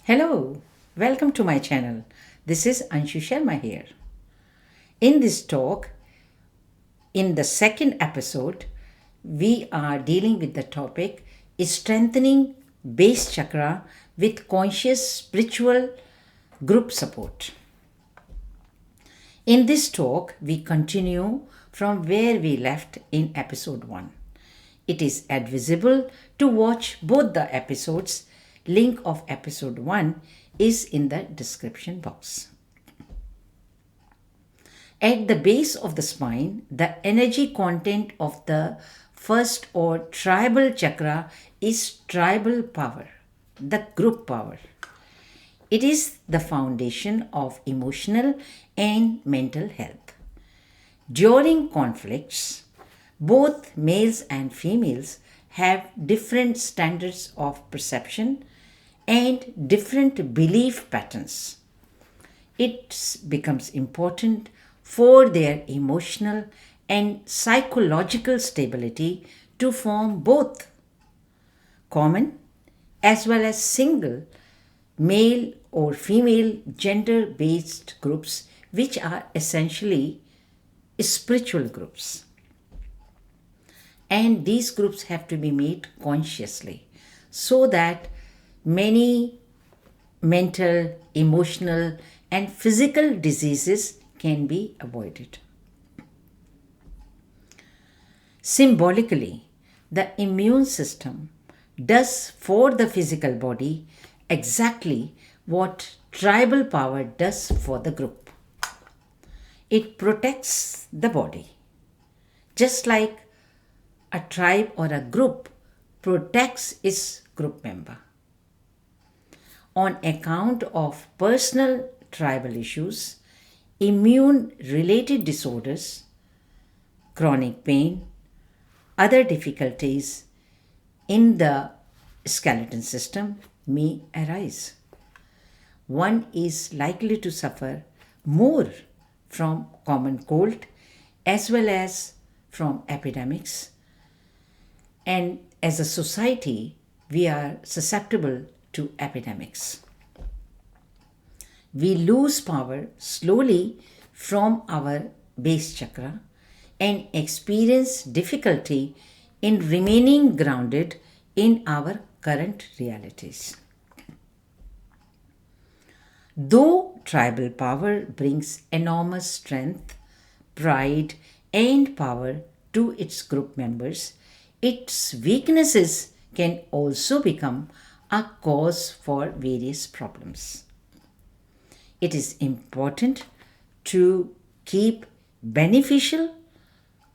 Hello, welcome to my channel. This is Anshu Sharma here. In this talk, in the second episode, we are dealing with the topic is strengthening base chakra with conscious spiritual group support. In this talk, we continue from where we left in episode 1. It is advisable to watch both the episodes. Link of episode 1 is in the description box. At the base of the spine, the energy content of the first or tribal chakra is tribal power, the group power. It is the foundation of emotional and mental health. During conflicts, both males and females have different standards of perception and different belief patterns. It becomes important for their emotional and psychological stability to form both common as well as single male or female gender based groups, which are essentially spiritual groups. And these groups have to be made consciously so that many mental, emotional, and physical diseases can be avoided. Symbolically, the immune system does for the physical body exactly what tribal power does for the group. It protects the body, just like a tribe or a group protects its group member. On account of personal tribal issues, immune related disorders, chronic pain, other difficulties in the skeleton system may arise. One is likely to suffer more from common cold as well as from epidemics. And as a society, we are susceptible to epidemics. We lose power slowly from our base chakra and experience difficulty in remaining grounded in our current realities. Though tribal power brings enormous strength, pride, and power to its group members, its weaknesses can also become a cause for various problems. It is important to keep beneficial,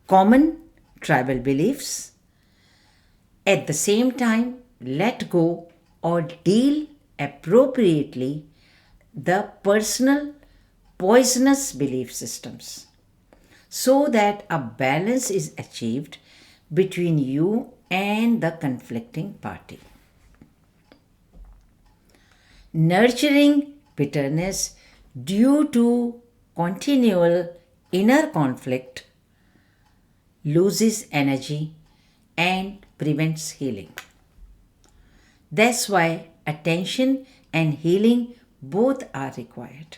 common tribal beliefs. At the same time, let go or deal appropriately the personal poisonous belief systems so that a balance is achieved between you and the conflicting party. Nurturing bitterness due to continual inner conflict loses energy and prevents healing. That's why attention and healing both are required.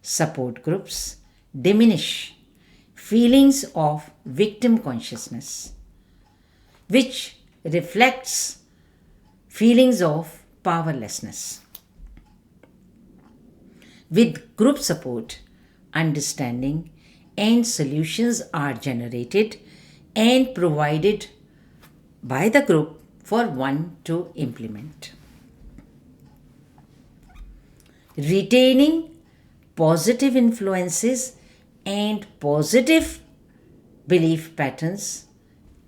Support groups diminish feelings of victim consciousness, which reflects feelings of powerlessness. With group support, understanding and solutions are generated and provided by the group for one to implement. Retaining positive influences and positive belief patterns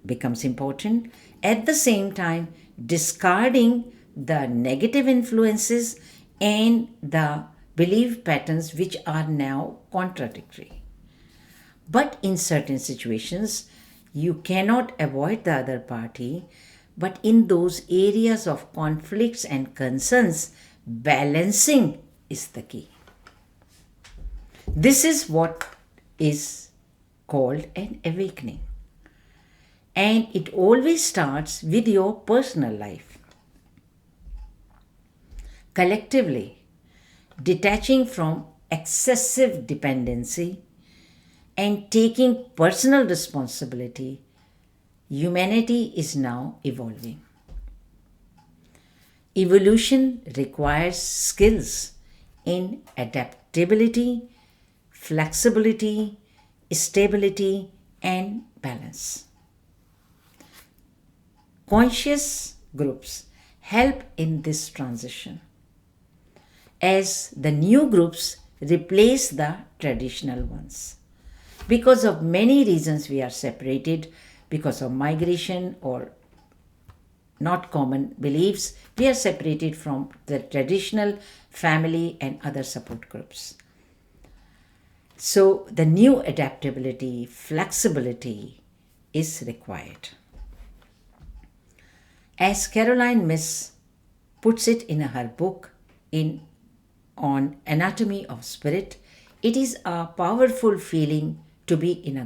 becomes important. At the same time, discarding the negative influences and the belief patterns which are now contradictory. But in certain situations, you cannot avoid the other party, but in those areas of conflicts and concerns, balancing is the key. This is what is called an awakening. And it always starts with your personal life. Collectively, detaching from excessive dependency and taking personal responsibility, humanity is now evolving. Evolution requires skills in adaptability, flexibility, stability, and balance. Conscious groups help in this transition as the new groups replace the traditional ones. Because of many reasons, we are separated because of migration or not common beliefs, we are separated from the traditional family and other support groups. So, the new adaptability, flexibility is required. As Caroline Myss puts it in her book on Anatomy of Spirit, it is a powerful feeling to be in a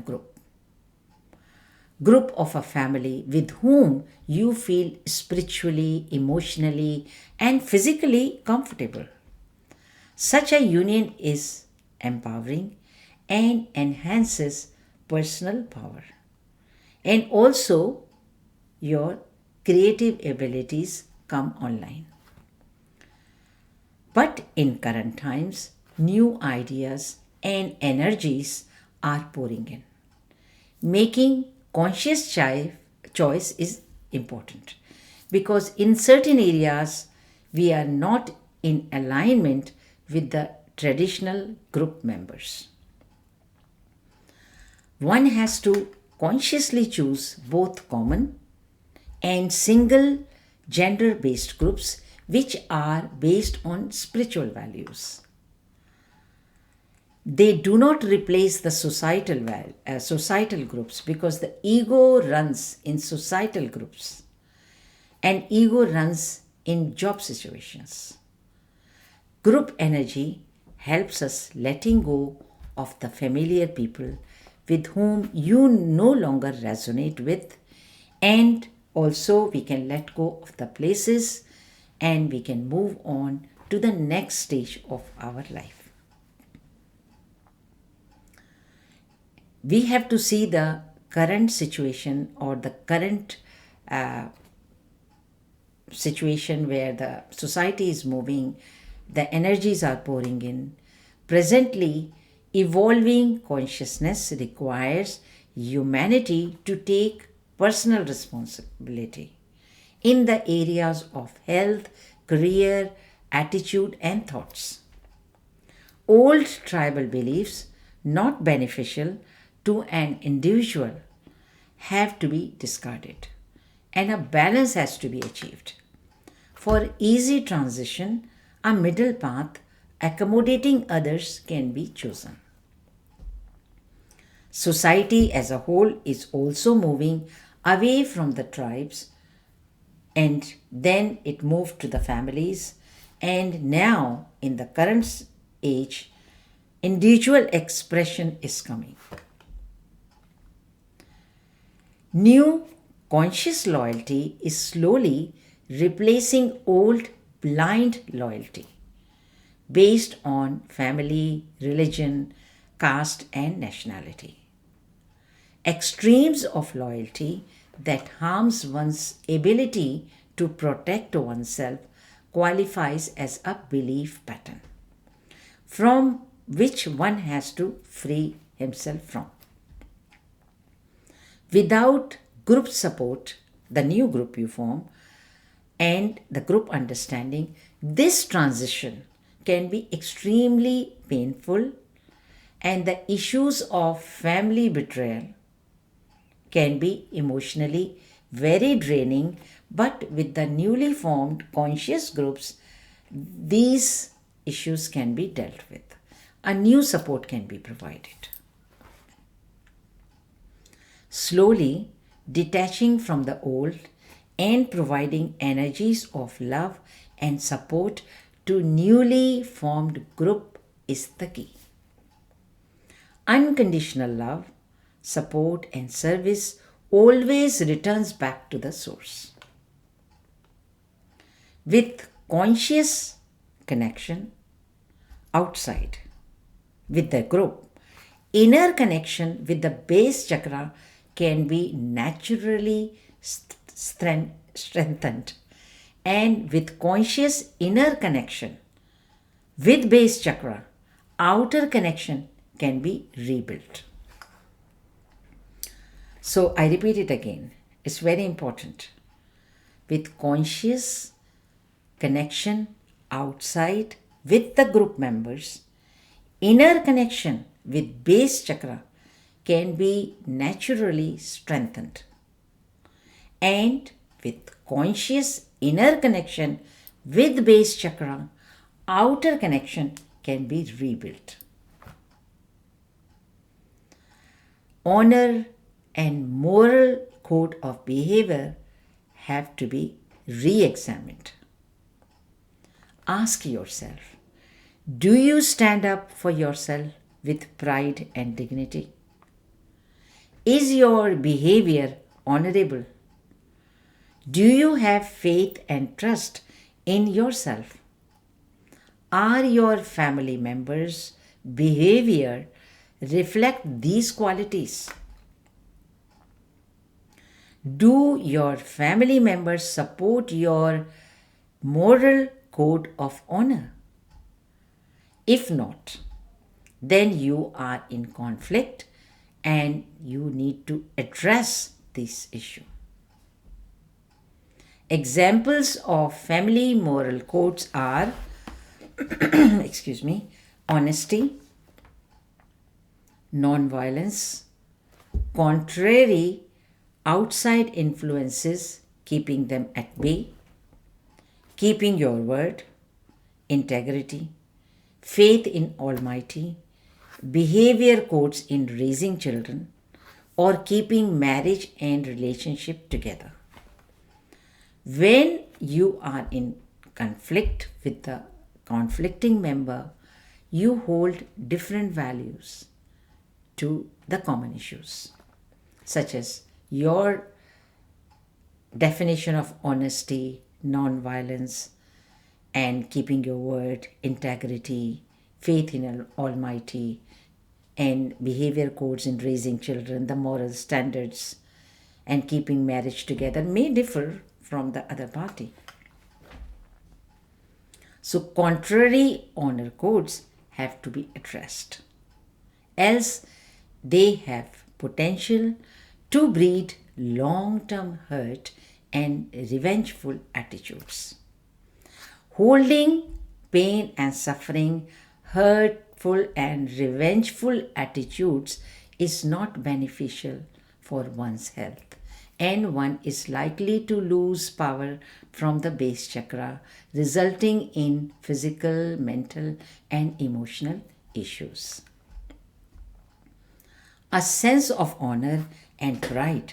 group of a family with whom you feel spiritually, emotionally, and physically comfortable. Such a union is empowering and enhances personal power. And also, your creative abilities come online. But in current times, new ideas and energies are pouring in. Making conscious choice is important because in certain areas we are not in alignment with the traditional group members. One has to consciously choose both common and single gender based groups which are based on spiritual values. They do not replace the societal groups because the ego runs in societal groups and ego runs in job situations. Group energy helps us letting go of the familiar people with whom you no longer resonate with, and also we can let go of the places and we can move on to the next stage of our life. We have to see the current situation or the current situation where the society is moving, the energies are pouring in. Presently, evolving consciousness requires humanity to take personal responsibility in the areas of health, career, attitude, and thoughts. Old tribal beliefs, not beneficial to an individual, have to be discarded and a balance has to be achieved. For easy transition, a middle path accommodating others can be chosen. Society as a whole is also moving away from the tribes, and then it moved to the families, and now in the current age, individual expression is coming. New conscious loyalty is slowly replacing old blind loyalty based on family, religion, caste, and nationality. Extremes of loyalty that harms one's ability to protect oneself qualifies as a belief pattern from which one has to free himself from. Without group support, the new group you form, and the group understanding, this transition can be extremely painful, and the issues of family betrayal can be emotionally very draining. But with the newly formed conscious groups, these issues can be dealt with. A new support can be provided. Slowly detaching from the old and providing energies of love and support to newly formed group is the key. Unconditional love, support, and service always returns back to the source. With conscious connection outside with the group. Inner connection with the base chakra can be naturally strengthened, and with conscious inner connection with base chakra, outer connection can be rebuilt. So I repeat it again. It's very important. With conscious connection outside with the group members, inner connection with base chakra can be naturally strengthened. And with conscious inner connection with base chakra, outer connection can be rebuilt. Honor and moral code of behavior have to be re-examined. Ask yourself, do you stand up for yourself with pride and dignity? Is your behavior honorable? Do you have faith and trust in yourself? Are your family members' behavior reflect these qualities? Do your family members support your moral code of honor? If not, then you are in conflict and you need to address this issue. Examples of family moral codes are honesty, non-violence, contrary outside influences, keeping them at bay, keeping your word, integrity, faith in Almighty, behavior codes in raising children, or keeping marriage and relationship together. When you are in conflict with the conflicting member, you hold different values to the common issues, such as your definition of honesty, non-violence, and keeping your word, integrity, faith in Almighty, and behavior codes in raising children, the moral standards, and keeping marriage together may differ from the other party. So contrary honor codes have to be addressed, else they have potential to breed long-term hurt and revengeful attitudes. Holding pain and suffering, hurtful and revengeful attitudes is not beneficial for one's health, and one is likely to lose power from the base chakra, resulting in physical, mental, and emotional issues. A sense of honor and pride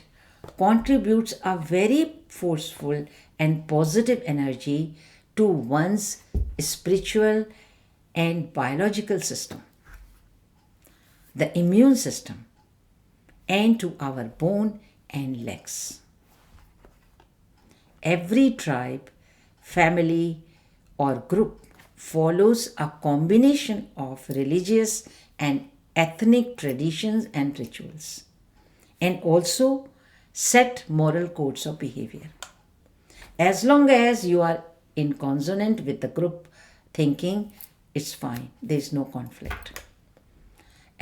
contributes a very forceful and positive energy to one's spiritual and biological system, the immune system, and to our bone and legs. Every tribe, family, or group follows a combination of religious and ethnic traditions and rituals, and also set moral codes of behavior. As long as you are in consonant with the group thinking, it's fine, there is no conflict.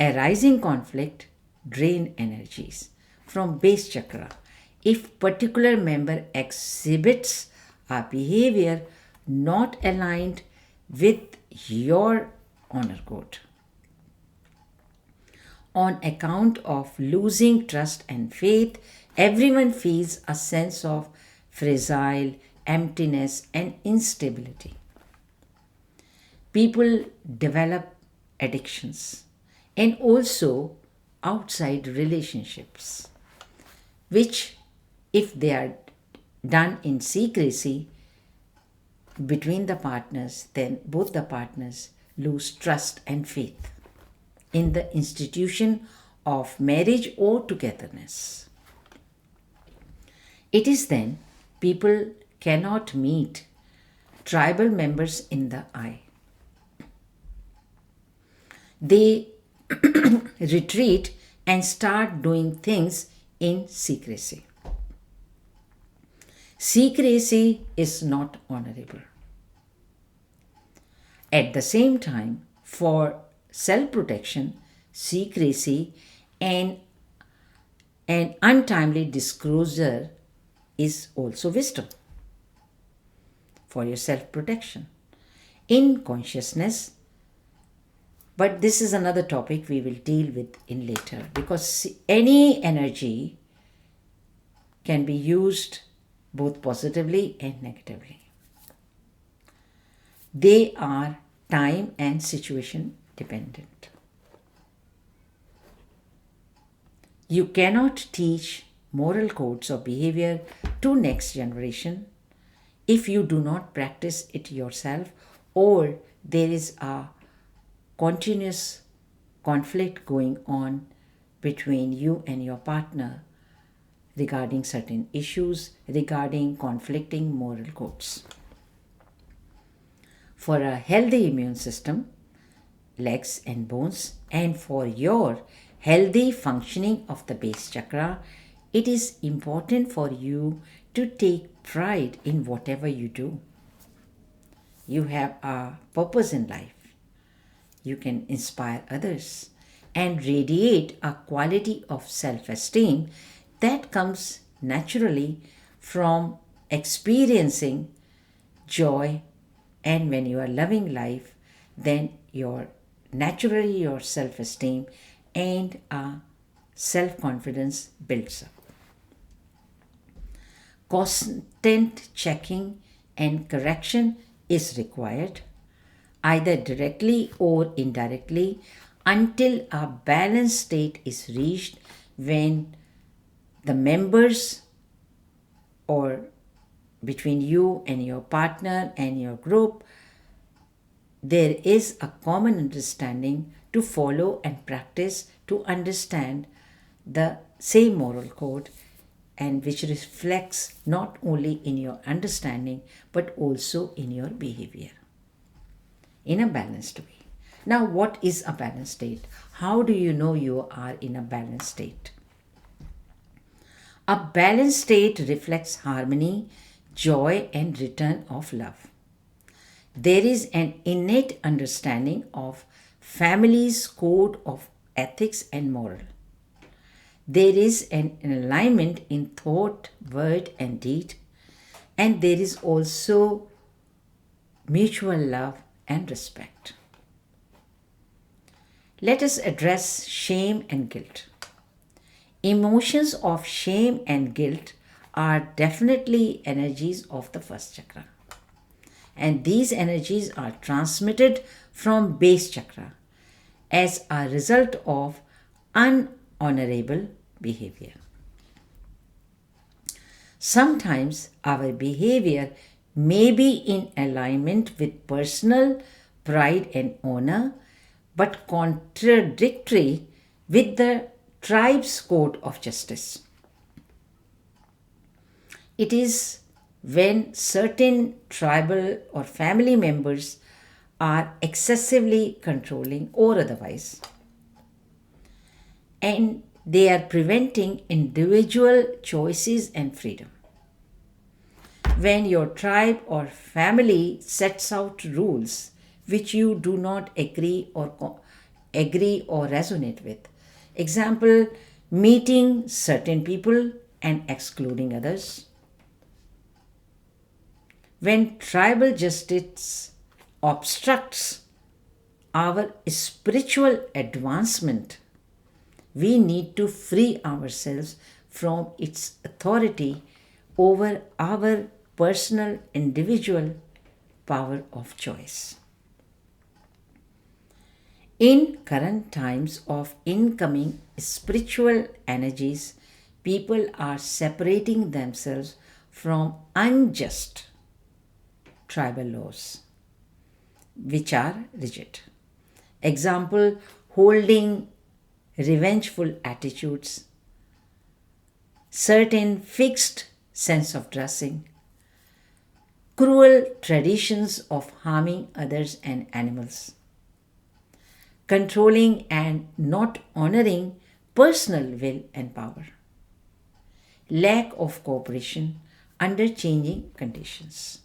A rising conflict drain energies from base chakra if particular member exhibits a behavior not aligned with your honor code. On account of losing trust and faith, everyone feels a sense of fragile, emptiness, and instability. People develop addictions and also outside relationships, which, if they are done in secrecy between the partners, then both the partners lose trust and faith in the institution of marriage or togetherness. It is then people cannot meet tribal members in the eye. They retreat and start doing things in secrecy. Secrecy is not honorable. At the same time, for self protection, secrecy and an untimely disclosure is also wisdom for your self protection. In consciousness, but this is another topic we will deal with in later, because any energy can be used both positively and negatively. They are time and situation dependent. You cannot teach moral codes of behavior to next generation if you do not practice it yourself, or there is a continuous conflict going on between you and your partner regarding certain issues, regarding conflicting moral codes. For a healthy immune system, legs and bones, and for your healthy functioning of the base chakra, it is important for you to take pride in whatever you do. You have a purpose in life. You can inspire others and radiate a quality of self-esteem that comes naturally from experiencing joy. And when you are loving life, then your self-esteem and self-confidence builds up. Constant checking and correction is required, either directly or indirectly, until a balanced state is reached, when the members, or between you and your partner and your group, there is a common understanding to follow and practice to understand the same moral code, and which reflects not only in your understanding but also in your behavior in a balanced way. Now, what is a balanced state? How do you know you are in a balanced state? A balanced state reflects harmony, joy, and return of love. There is an innate understanding of family's code of ethics and moral. There is an alignment in thought, word, and deed, and there is also mutual love and respect. Let us address shame and guilt. Emotions of shame and guilt are definitely energies of the first chakra, and these energies are transmitted from base chakra as a result of unhonorable behavior. Sometimes our behavior may be in alignment with personal pride and honor, but contradictory with the tribe's code of justice. It is when certain tribal or family members are excessively controlling or otherwise, and they are preventing individual choices and freedom. When your tribe or family sets out rules which you do not agree or resonate with, example, meeting certain people and excluding others. When tribal justice obstructs our spiritual advancement, we need to free ourselves from its authority over our personal, individual power of choice. In current times of incoming spiritual energies, people are separating themselves from unjust tribal laws, which are rigid. Example, holding revengeful attitudes, certain fixed sense of dressing, cruel traditions of harming others and animals, controlling and not honoring personal will and power, lack of cooperation under changing conditions.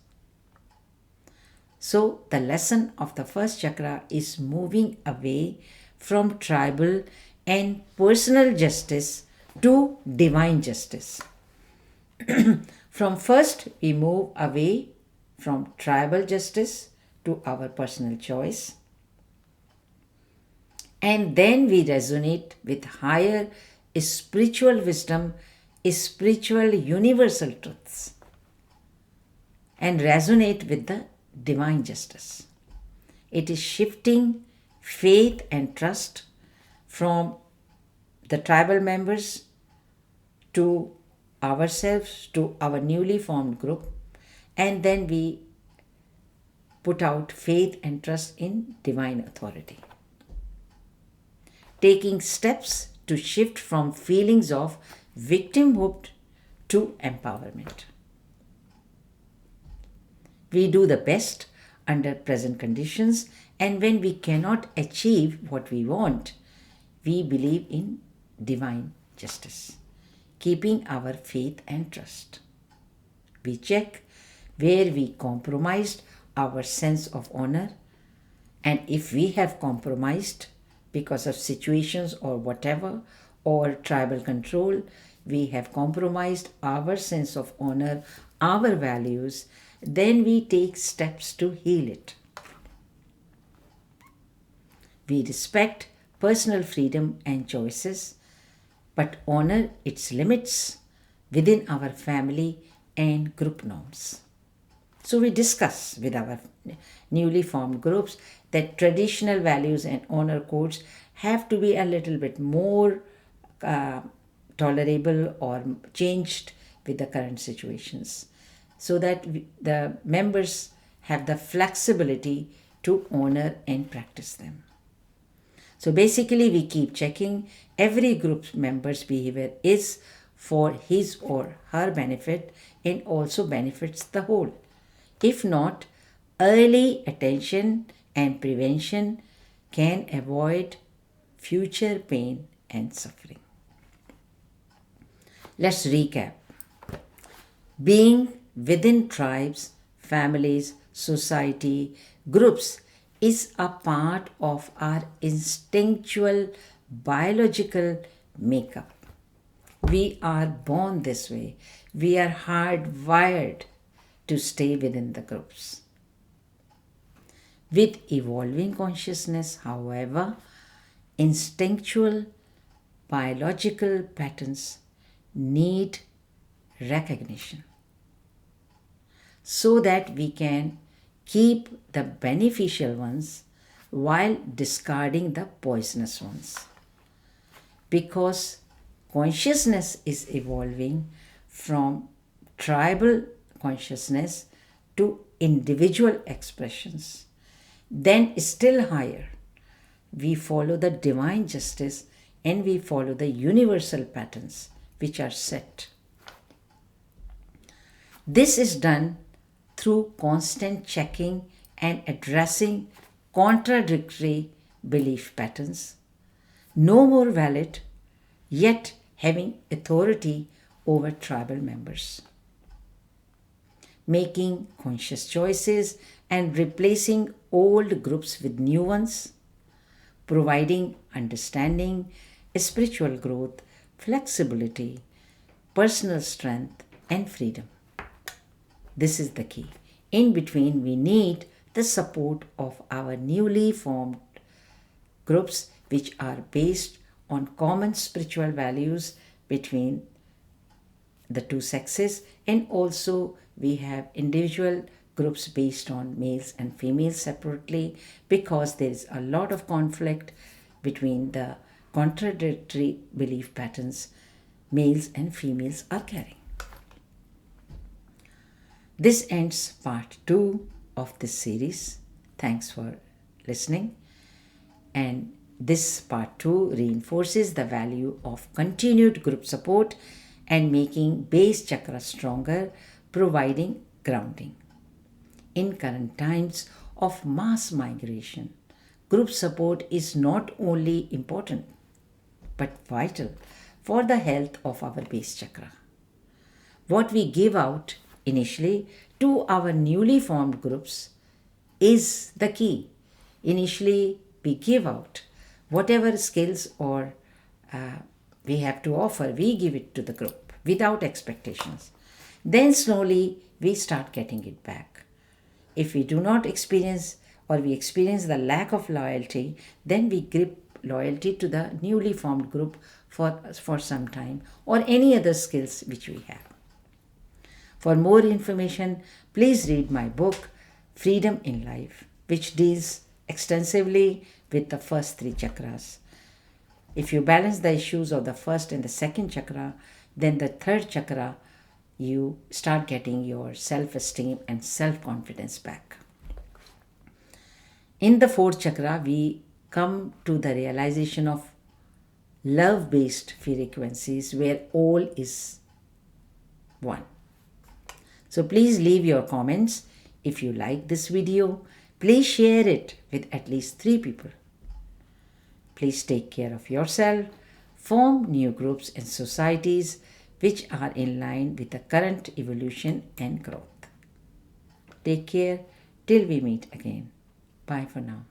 So, the lesson of the first chakra is moving away from tribal and personal justice to divine justice. From first, we move away from tribal justice to our personal choice. And then we resonate with higher spiritual wisdom, spiritual universal truths, and resonate with the divine justice. It is shifting faith and trust from the tribal members to ourselves, to our newly formed group, and then we put out faith and trust in divine authority. Taking steps to shift from feelings of victimhood to empowerment. We do the best under present conditions, and when we cannot achieve what we want, we believe in divine justice, keeping our faith and trust. We check where we compromised our sense of honor, and if we have compromised because of situations or whatever, or tribal control, we have compromised our sense of honor, our values, then we take steps to heal it. We respect personal freedom and choices, but honor its limits within our family and group norms. So we discuss with our newly formed groups that traditional values and honor codes have to be a little bit more tolerable or changed with the current situations, so that the members have the flexibility to honor and practice them. So basically, we keep checking every group member's behavior is for his or her benefit and also benefits the whole. If not, early attention and prevention can avoid future pain and suffering. Let's recap. Being within tribes, families, society, groups is a part of our instinctual biological makeup. We are born this way. We are hardwired to stay within the groups. With evolving consciousness, however, instinctual biological patterns need recognition so that we can keep the beneficial ones while discarding the poisonous ones. Because consciousness is evolving from tribal consciousness to individual expressions, then still higher, we follow the divine justice and we follow the universal patterns which are set. This is done through constant checking and addressing contradictory belief patterns, no more valid, yet having authority over tribal members. Making conscious choices and replacing old groups with new ones, providing understanding, spiritual growth, flexibility, personal strength, and freedom. This is the key. In between, we need the support of our newly formed groups, which are based on common spiritual values between the two sexes, and also we have individual groups based on males and females separately, because there is a lot of conflict between the contradictory belief patterns males and females are carrying. This ends part 2 of this series. Thanks for listening. And this part 2 reinforces the value of continued group support and making base chakra stronger, providing grounding. In current times of mass migration, group support is not only important but vital for the health of our base chakra. What we give out initially to our newly formed groups is the key. Initially, we give out whatever skills or we have to offer, we give it to the group without expectations. Then slowly we start getting it back. If we do not experience or we experience the lack of loyalty, then we grip loyalty to the newly formed group for some time or any other skills which we have. For more information, please read my book, Freedom in Life, which deals extensively with the first three chakras. If you balance the issues of the first and the second chakra, then the third chakra, you start getting your self-esteem and self-confidence back. In the fourth chakra, we come to the realization of love-based frequencies where all is one. So please leave your comments. If you like this video, please share it with at least 3 people. Please take care of yourself, form new groups and societies which are in line with the current evolution and growth. Take care till we meet again. Bye for now.